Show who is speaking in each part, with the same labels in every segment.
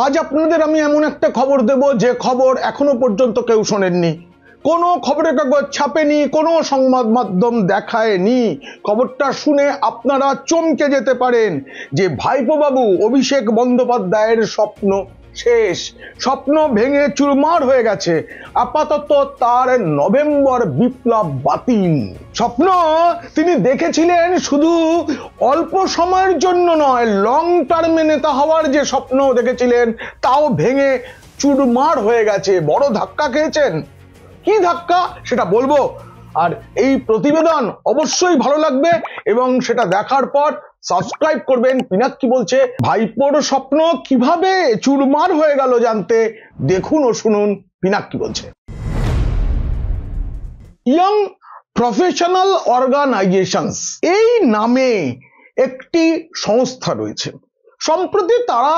Speaker 1: আজ আপনাদের আমি এমন একটা খবর দেব যে খবর এখনো পর্যন্ত কেউ শোনেননি, কোনো খবরের কাগজ ছাপেনি, কোনো সংবাদ মাধ্যম দেখায়নি। খবরটা শুনে আপনারা চমকে যেতে পারেন যে ভাইপো বাবু অভিষেক বন্দ্যোপাধ্যায়ের স্বপ্ন শেষ, স্বপ্ন ভেঙে চুরমার হয়ে গেছে। আপাতত তার নভেম্বর বিপ্লব বাতিল। স্বপ্ন তিনি দেখেছিলেন শুধু অল্প সময়ের জন্য নয়, লং টার্মে নেতা হওয়ার যে স্বপ্ন দেখেছিলেন তাও ভেঙে চুরমার হয়ে গেছে। বড় ধাক্কা খেয়েছেন। কি ধাক্কা সেটা বলবো, আর এই প্রতিবেদন অবশ্যই ভালো লাগবে এবং সেটা দেখার পর সাবস্ক্রাইব করবেন। পিনাক্কি বলছে ভাইপোর স্বপ্ন কিভাবে চুরমার হয়ে গেল জানতে দেখুন ও শুনুন পিনাক্কি বলছে। ইয়ং প্রফেশনাল অর্গানাইজেশনস এই নামে একটি সংস্থা রয়েছে। সম্প্রতি তারা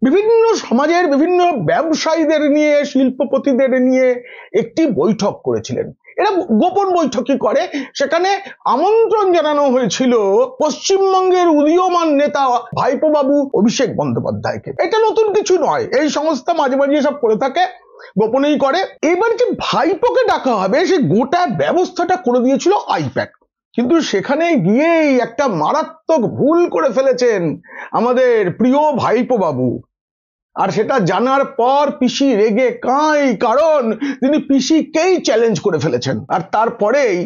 Speaker 1: বিভিন্ন সমাজের বিভিন্ন ব্যবসায়ীদের নিয়ে, শিল্পপতিদের নিয়ে একটি বৈঠক করেছিলেন। এরা গোপন বৈঠকই করে। সেখানে আমন্ত্রণ জানানো হয়েছিল পশ্চিমবঙ্গের উদীয়মান নেতা ভাইপো বাবু অভিষেক বন্দ্যোপাধ্যায়কে। এটা নতুন কিছু নয়, এই সংস্থা মাঝে মাঝে সব করে থাকে, গোপনেই করে। এবার যে ভাইপোকে ডাকা হবে সেই গোটা ব্যবস্থাটা করে দিয়েছিল আইপ্যাক। কিন্তু সেখানে গিয়েই একটা মারাত্মক ভুল করে ফেলেছেন আমাদের প্রিয় ভাইপো বাবু। আর সেটা জানার পর পিসি রেগে কাঁই, কারণ তিনি পিসিকেই চ্যালেঞ্জ করে ফেলেছেন। আর তারপরেই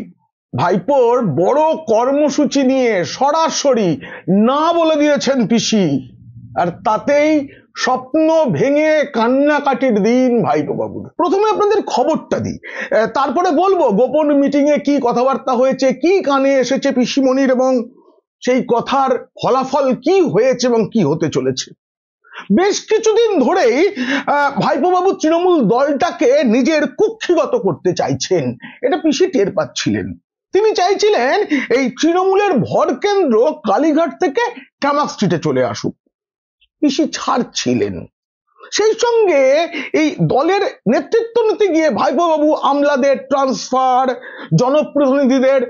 Speaker 1: ভাইপোর বড় কর্মসূচি নিয়ে সরাসরি না বলে দিয়েছেন পিসি। আর তাতেই স্বপ্ন ভেঙে কান্নাকাটির দিন ভাইপো বাবুর। প্রথমে আপনাদের খবরটা দিই, তারপরে বলবো গোপন মিটিং এ কি কথাবার্তা হয়েছে, কি কানে এসেছে পিসিমণির এবং সেই কথার ফলাফল কি হয়েছে এবং কি হতে চলেছে। বেশ কিছুদিন ধরেই ভাইপো বাবু তৃণমূল দলটাকে নিজের কুক্ষিগত করতে চাইছেন, এটা পিসি টের পাচ্ছিলেন। তিনি চাইছিলেন এই তৃণমূলের ভরকেন্দ্র কালীঘাট থেকে কামাক স্ট্রিটে চলে আসুক। পিসি ছাড়ছিলেন। সেই সঙ্গে এই দলের নেতৃত্ব নিতে গিয়ে ভাইপো বাবু আমলাদের ট্রান্সফার, জনপ্রতিনিধিদের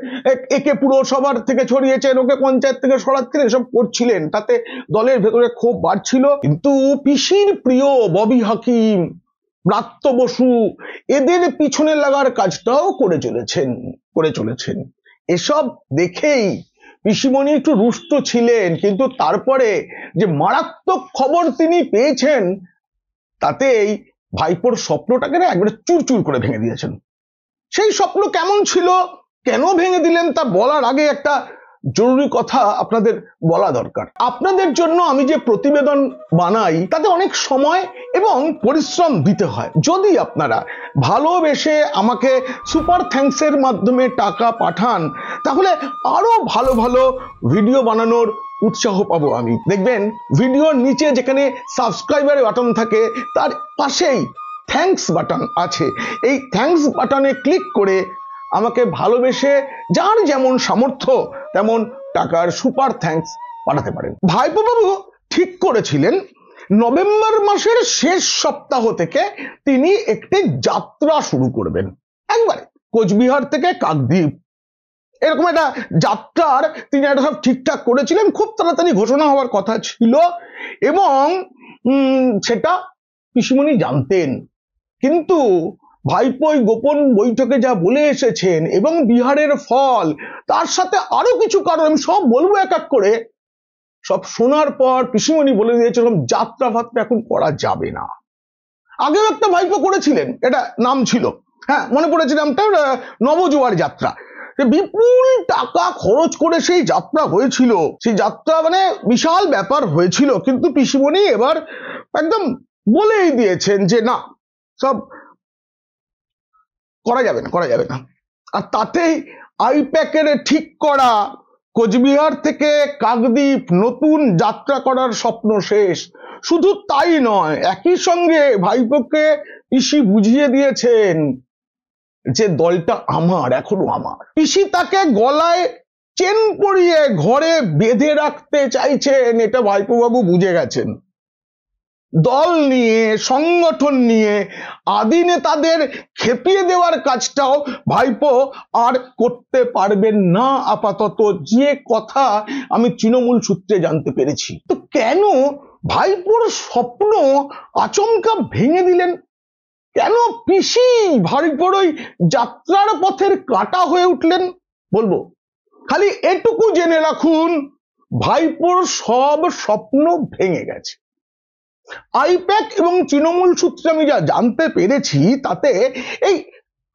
Speaker 1: একে পুরসভার থেকে ছড়িয়েছেন, ওকে পঞ্চায়েত থেকে সরাচ্ছেন, এসব করছিলেন। তাতে দলের ভেতরে ক্ষোভ বাড়ছিল। কিন্তু পিসির প্রিয় ববি হাকিম, ব্রাত্য বসু এদের পিছনে লাগার কাজটাও করে চলেছেন। এসব দেখেই পিসিমণি একটু রুষ্ট ছিলেন, কিন্তু তারপরে যে মারাত্মক খবর তিনি পেয়েছেন তাতেই ভাইপোর স্বপ্নটাকে না একবারে চুরচুর করে ভেঙে দিয়েছেন। সেই স্বপ্ন কেমন ছিল, কেন ভেঙে দিলেন তা বলার আগে একটা জরুরি কথা আপনাদের বলা দরকার। আপনাদের জন্য আমি যে প্রতিবেদন বানাই তাতে অনেক সময় এবং পরিশ্রম দিতে হয়। যদি আপনারা ভালোবেসে আমাকে সুপার থ্যাঙ্কসের মাধ্যমে টাকা পাঠান তাহলে আরো ভালো ভালো ভিডিও বানানোর উৎসাহ পাবো আমি। দেখবেন ভিডিওর নিচে যেখানে সাবস্ক্রাইবার বাটন থাকে তার পাশেই থ্যাঙ্কস বাটন আছে। এই থ্যাঙ্কস বাটনে ক্লিক করে আমাকে ভালোবেসে যার যেমন সামর্থ্য তেমন টাকার সুপার থ্যাঙ্কস পাঠাতে পারেন। ভাইপো বাবু ঠিক করেছিলেন নভেম্বর মাসের শেষ সপ্তাহ থেকে তিনি একটি যাত্রা শুরু করবেন। একবারে কোচবিহার থেকে কাকদ্বীপ এরকম একটা যাত্রার তিনি একটা সব ঠিকঠাক করেছিলেন। খুব তাড়াতাড়ি ঘোষণা হওয়ার কথা ছিল এবং সেটা পিসিমণি জানতেন। কিন্তু ভাইপো গোপন বৈঠকে যা বলে এসেছেন এবং বিহারের ফল, তার সাথে আরো কিছু কারণ আমি সব বলবো এক এক করে, সব শোনার পর পিসিমণি বলে দিয়েছিলাম যাত্রা ফাত্রা এখন করা যাবে না। আগেও একটা ভাইপো করেছিলেন, এটা নাম ছিল, হ্যাঁ মনে পড়েছে নামটা, নবজোয়ার যাত্রা। বিপুল টাকা খরচ করে সেই যাত্রা হয়েছিল, সেই যাত্রা মানে বিশাল ব্যাপার হয়েছিল। কিন্তু পিসিমণি এবার একদম বলেই দিয়েছেন যে না, সব করা যাবে না। আর তাতেই আইপ্যাকের ঠিক করা কোচবিহার থেকে কাকদ্বীপ নতুন যাত্রা করার স্বপ্ন শেষ। শুধু তাই নয়, একই সঙ্গে ভাইপোকে পিসি বুঝিয়ে দিয়েছেন যে দলটা আমার, এখনো আমার। পিসি তাকে গলায় চেন পরিয়ে ঘরে বেঁধে রাখতে চাইছেন, এটা ভাইপো বাবু বুঝে গেছেন। দল নিয়ে, সংগঠন নিয়ে আদি নেতাদের খেপিয়ে দেওয়ার কাজটাও ভাইপো আর করতে পারবেন না আপাতত, যে কথা আমি তৃণমূল সূত্রে জানতে পেরেছি। তো কেন ভাইপোর স্বপ্ন আচমকা ভেঙে দিলেন কেন? পিসি ভাইপোর ওই যাত্রার পথের কাঁটা হয়ে উঠলেন? বলবো, খালি এটুকু জেনে রাখুন, ভাইপোর সব স্বপ্ন ভেঙে গেছে। আইপ্যাক এবং তৃণমূল সূত্রে আমি যা জানতে পেরেছি তাতে এই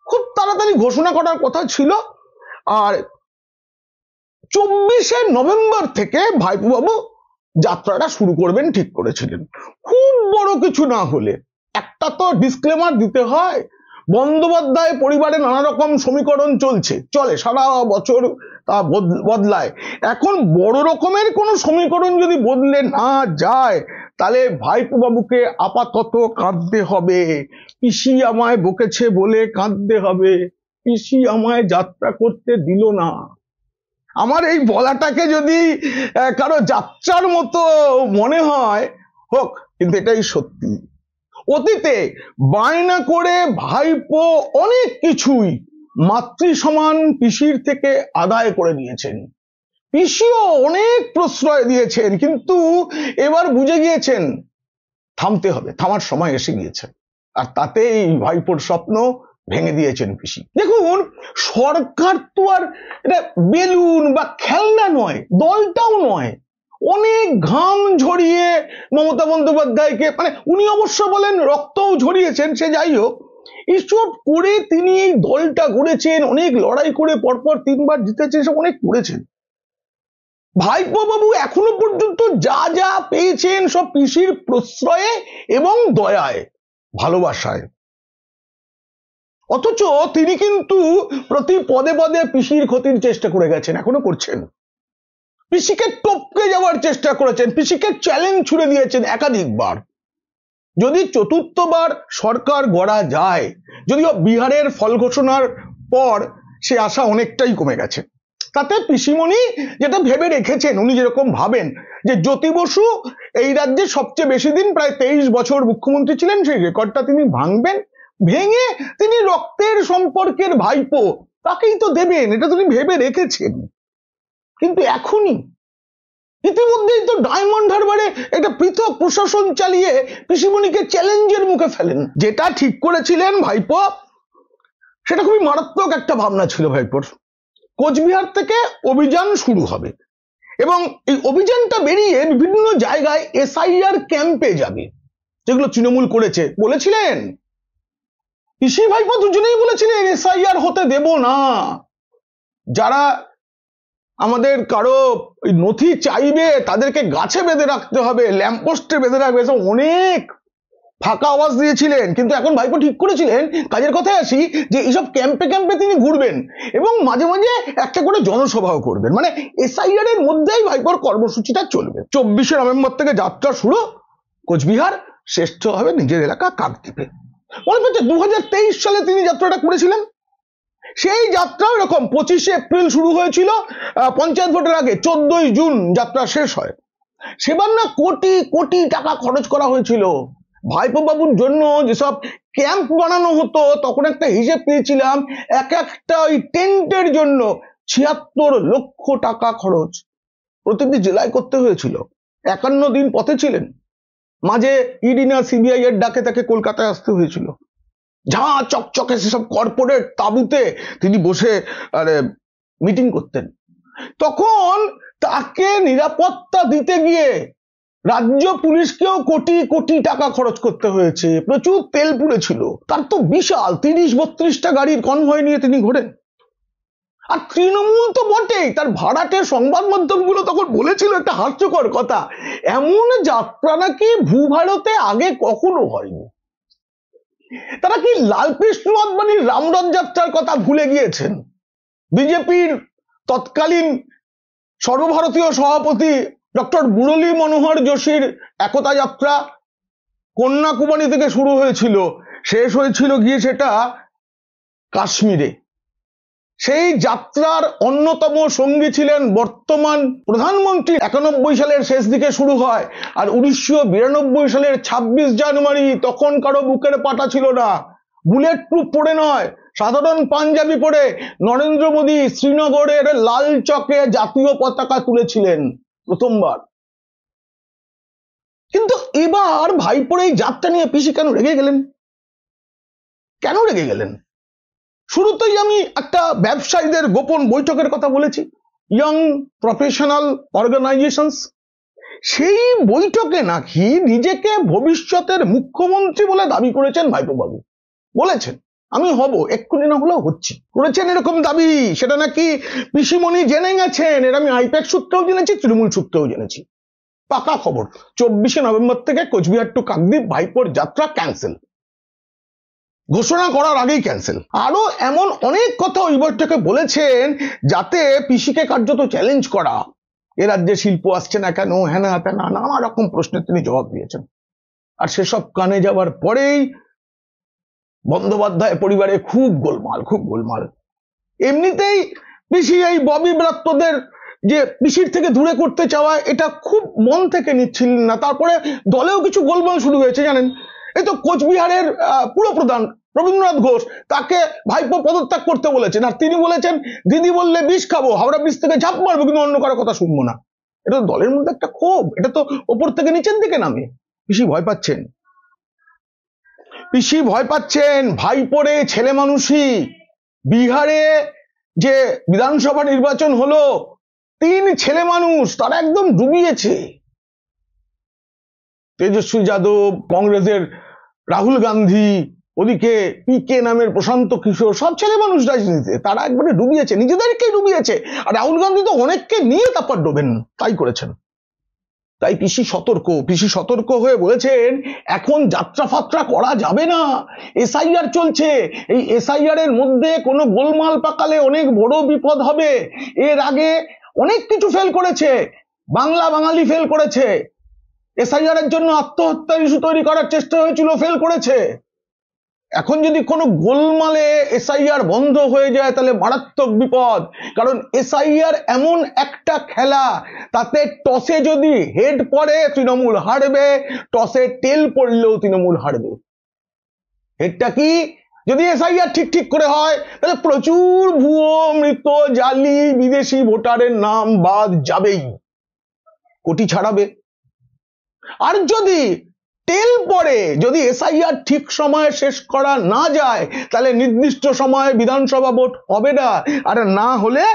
Speaker 1: খুব তাড়াতাড়ি ঘোষণা করার কথা ছিল, আর 24শে নভেম্বর থেকে ভাইপো বাবু যাত্রাটা শুরু করবেন ঠিক করেছিলেন। খুব বড় কিছু না হলে একটা তো ডিসক্লেমার দিতে হয়, বন্দ্যোপাধ্যায় পরিবারে নানা রকম সমীকরণ চলে সারা বছর, তা বদলায়। এখন বড় রকমের কোন সমীকরণ যদি বদলে না যায় তাহলে ভাইপো বাবুকে আপাতত কাঁদতে হবে। পিসি আমায় বকেছে বলে কাঁদতে হবে, পিসি আমায় যাত্রা করতে দিল না। আমার এই বলাটাকে যদি কারো যাত্রার মতো মনে হয় হোক, কিন্তু এটাই সত্যি। অতীতে বায়না করে ভাইপো অনেক কিছুই মাতৃ সমান পিসির থেকে আদায় করে নিয়েছেন, পিসিও অনেক প্রশ্রয় দিয়েছেন, কিন্তু এবার বুঝে গিয়েছেন থামতে হবে, থামার সময় এসে গিয়েছে, আর তাতেই ভাইপোর স্বপ্ন ভেঙে দিয়েছেন পিসি। দেখুন, সরকার তো আর এটা বেলুন বা খেলনা নয়, দলটাও নয়। অনেক ঘাম ঝরিয়ে মমতা বন্দ্যোপাধ্যায়কে, মানে উনি অবশ্য বলেন রক্তও ঝরিয়েছেন, সে যাই হোক, এসব করে তিনি এই দলটা গড়েছেন, অনেক লড়াই করে পরপর 3বার জিতেছেন, সব অনেক করেছেন। ভাইপো বাবু এখনো পর্যন্ত যা যা পেয়েছেন সব পিসির প্রশ্রয়ে এবং দয়ায়, ভালোবাসায়। অথচ তিনি কিন্তু প্রতি পদে পদে পিসির ক্ষতির চেষ্টা করে গেছেন, এখনো করছেন। পিসিকে টপকে যাওয়ার চেষ্টা করেছেন, পিসিকে চ্যালেঞ্জ ছুড়ে দিয়েছেন একাধিকবার। যদি চতুর্থবার সরকার গড়া যায়, যদিও বিহারের ফল ঘোষণার পর সে আশা অনেকটাই কমে গেছে, তাতে পিসিমণি যেটা ভেবে রেখেছেন, উনি যেরকম ভাবেন যে জ্যোতি বসু এই রাজ্যে সবচেয়ে বেশি দিন প্রায় 23 বছর মুখ্যমন্ত্রী ছিলেন, সেই রেকর্ডটা তিনি ভাঙবেন, ভেঙে তিনি রক্তের সম্পর্কের ভাইপো তাকেই তো দেবেন, এটা তিনি ভেবে রেখেছেন। কিন্তু এখনই ইতিমধ্যেই তো ডায়মন্ড হারবারে একটা পৃথক প্রশাসন চালিয়ে পিসিমণিকে চ্যালেঞ্জের মুখে ফেলেন। যেটা ঠিক করেছিলেন ভাইপো, সেটা খুবই মারাত্মক একটা ভাবনা ছিল ভাইপোর। কোচবিহার থেকে অভিযান শুরু হবে এবং এই অভিযানটা বেরিয়ে বিভিন্ন জায়গায় এসআইআর ক্যাম্পে যাবে, যেগুলো তৃণমূল করেছে। বলেছিলেন পিসি ভাইপো দুজনেই বলেছিলেন এসআইআর হতে দেব না, যারা আমাদের কারো নথি চাইবে তাদেরকে গাছে বেঁধে রাখতে হবে, ল্যাম্পপোস্টে বেঁধে রাখবে, এসব অনেক ফাঁকা আওয়াজ দিয়েছিলেন। কিন্তু এখন ভাইপো ঠিক করেছিলেন, কাজের কথায় আসি, যে এইসব ক্যাম্পে ক্যাম্পে তিনি ঘুরবেন এবং মাঝে মাঝে একটা করে জনসভাও করবেন, মানে এসআইআর এর মধ্যেই ভাইপোর কর্মসূচিটা চলবে। 24শে নভেম্বর থেকে যাত্রা শুরু, কোচবিহার, শ্রেষ্ঠ হবে নিজের এলাকা কাকদ্বীপে। মনে পড়ছে 2023 সালে তিনি যাত্রাটা করেছিলেন, সেই যাত্রা এরকম 25শে এপ্রিল শুরু হয়েছিল, পঞ্চায়েত ভোটের আগে 14ই জুন যাত্রা শেষ হয়। সেবার না কোটি কোটি টাকা খরচ করা হয়েছিল ভাইপো বাবুর জন্য। যেসব ক্যাম্প বানানো হতো, তখন একটা হিসেব পেয়েছিলাম, এক একটা ওই টেন্টের জন্য 76 লক্ষ টাকা খরচ প্রতিটি জেলায় করতে হয়েছিল। 51 দিন পথে ছিলেন, মাঝে ইডি না সিবিআই এর ডাকে তাকে কলকাতায় আসতে হয়েছিল। ঝাঁ চকচকে সেসব কর্পোরেট তাঁবুতে তিনি বসে মিটিং করতেন। তখন তাকে নিরাপত্তা দিতে গিয়ে রাজ্য পুলিশকেও কোটি কোটি টাকা খরচ করতে হয়েছে, প্রচুর তেল পুড়েছিল। তার তো বিশাল 30-32টা গাড়ির কনভয় নিয়ে তিনি ঘোরেন। আর তৃণমূল তো বটেই, তার ভাড়াটে সংবাদ মাধ্যমগুলো তখন বলেছিল একটা হাস্যকর কথা, এমন যাত্রা নাকি ভূভারতে আগে কখনো হয়নি। তারা কি লালকৃষ্ণ আদবানির রামরথ যাত্রার কথা ভুলে গিয়েছেন? বিজেপির তৎকালীন সর্বভারতীয় সভাপতি ডক্টর মুরলী মনোহর যোশীর একতা যাত্রা কন্যাকুমারী থেকে শুরু হয়েছিল, শেষ হয়েছিল গিয়ে সেটা কাশ্মীরে। সেই যাত্রার অন্যতম সঙ্গী ছিলেন বর্তমান প্রধানমন্ত্রী। 91 সালের শেষ দিকে শুরু হয়, আর 1992 সালের 26 জানুয়ারি, তখন কারো বুকের পাটা ছিল না, বুলেট প্রুফ পরে নয়, সাধারণ পাঞ্জাবি পরে নরেন্দ্র মোদী শ্রীনগরের লাল চকে জাতীয় পতাকা তুলেছিলেন প্রথমবার। কিন্তু এবার ভাইপোর এই যাত্রা নিয়ে পিসি কেন রেগে গেলেন? কেন রেগে গেলেন? শুরুতেই আমি একটা ব্যবসায়ীদের গোপন বৈঠকের কথা বলেছি, ইয়ং প্রফেশনাল অর্গানাইজেশনস। সেই বৈঠকে নাকি নিজেকে ভবিষ্যতের মুখ্যমন্ত্রী বলে দাবি করেছেন ভাইপো বাবু। বলেছেন আমি হব, এক্ষুনি না হলেও হচ্ছি, করেছেন এরকম দাবি। সেটা নাকি পিসিমণি জেনে গেছেন, এর আমি আইপ্যাক সূত্রেও জেনেছি, তৃণমূল সূত্রেও জেনেছি। পাকা খবর, 24শে নভেম্বর থেকে কোচবিহার টু কাকদ্বীপ ভাইপোর যাত্রা ক্যান্সেল, ঘোষণা করার আগেই ক্যান্সেল। আরো এমন অনেক কথা ওই বৈঠকে বলেছেন যাতে পিসিকে কার্যত চ্যালেঞ্জ করা, এ রাজ্যে শিল্প আসছে না কেন, হ্যানা ত্যানা নানা রকম প্রশ্নের তিনি জবাব দিয়েছেন। আর সেসব কানে যাওয়ার পরেই বন্দ্যোপাধ্যায় পরিবারে খুব গোলমাল, খুব গোলমাল। এমনিতেই পিসি এই ববি ব্রাত্যদের যে পিসির থেকে দূরে করতে চাওয়া, এটা খুব মন থেকে নিচ্ছিলেন না। তারপরে দলেও কিছু গোলমাল শুরু হয়েছে জানেন। এই তো কোচবিহারের পুরপ্রধান রবীন্দ্রনাথ ঘোষ, তাকে ভাইপো পদত্যাগ করতে বলেছেন, আর তিনি বলেছেন দিদি বললে বিষ খাবো, হাওড়া ব্রিজ থেকে ঝাঁপ মারবো, কিন্তু অন্য কারো কথা শুনবো না। এটা তো দলের মধ্যে একটা ক্ষোভ, এটা তো ওপর থেকে নিচের দিকে নামে। পিসি ভয় পাচ্ছেন, পিসি ভয় পাচ্ছেন। ভাইপোরে ছেলে মানুষই, বিহারে যে বিধানসভা নির্বাচন হলো, 3 ছেলে মানুষ তারা একদম ডুবিয়েছে। তেজস্বী যাদব, কংগ্রেসের রাহুল গান্ধী, ওদিকে পিকে নামের প্রশান্ত কিশোর, সব ছেলে মানুষ রাজনীতিতে, তারা একবারে ডুবিয়েছে, নিজেদেরকেই ডুবিয়েছে। আর রাহুল গান্ধী তো অনেককে নিয়ে তারপর ডোবেন, তাই করেছেন। তাই পিসি সতর্ক, পিসি সতর্ক হয়ে বলেছেন এখন যাত্রা ফাত্রা করা যাবে না, এসআইআর চলছে, এই এসআইআর এর মধ্যে কোনো গোলমাল পাকালে অনেক বড় বিপদ হবে। এর আগে অনেক কিছু ফেল করেছে, বাংলা বাঙালি ফেল করেছে, এসআইআর এর জন্য আত্মহত্যার ইস্যু তৈরি করার চেষ্টা হয়েছিল, ফেল করেছে। এখন যদি কোনো গোলমালে এসআইআর বন্ধ হয়ে যায় তাহলে মারাত্মক বিপদ। কারণ এসআইআর এমন একটা খেলা, তাতে টসে যদি হেড পড়ে তৃণমূল হারবে, টসে টেল পড়লেও তৃণমূল হারবে। হেডটা কি? যদি এসআইআর ঠিক ঠিক করে হয় তাহলে প্রচুর ভুয়ো মৃত জালি বিদেশি ভোটারের নাম বাদ যাবেই, কোটি ছাড়াবে। আর যদি টেল পড়ে, যদি এসআইআর ঠিক সময়ে শেষ করা না যায়, তাহলে নির্দিষ্ট সময়ে বিধানসভা ভোট হবে না, আর না হলে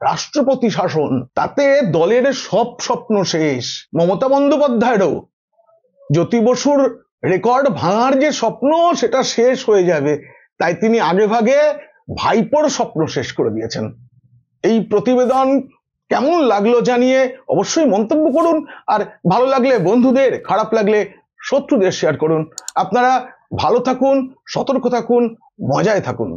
Speaker 1: রাষ্ট্রপতি শাসন। তাতে দলের সব স্বপ্ন শেষ। মমতা বন্দ্যোপাধ্যায়েরও জ্যোতি বসুর রেকর্ড ভাঙার যে স্বপ্ন, সেটা শেষ হয়ে যাবে। তাই তিনি আগে ভাগে ভাইপোর স্বপ্ন শেষ করে দিয়েছেন। এই প্রতিবেদন কেমন লাগলো জানিয়ে অবশ্যই মন্তব্য করুন, আর ভালো লাগলে বন্ধুদের, খারাপ লাগলে শত্রুদের শেয়ার করুন। আপনারা ভালো থাকুন, সতর্ক থাকুন, মজায় থাকুন।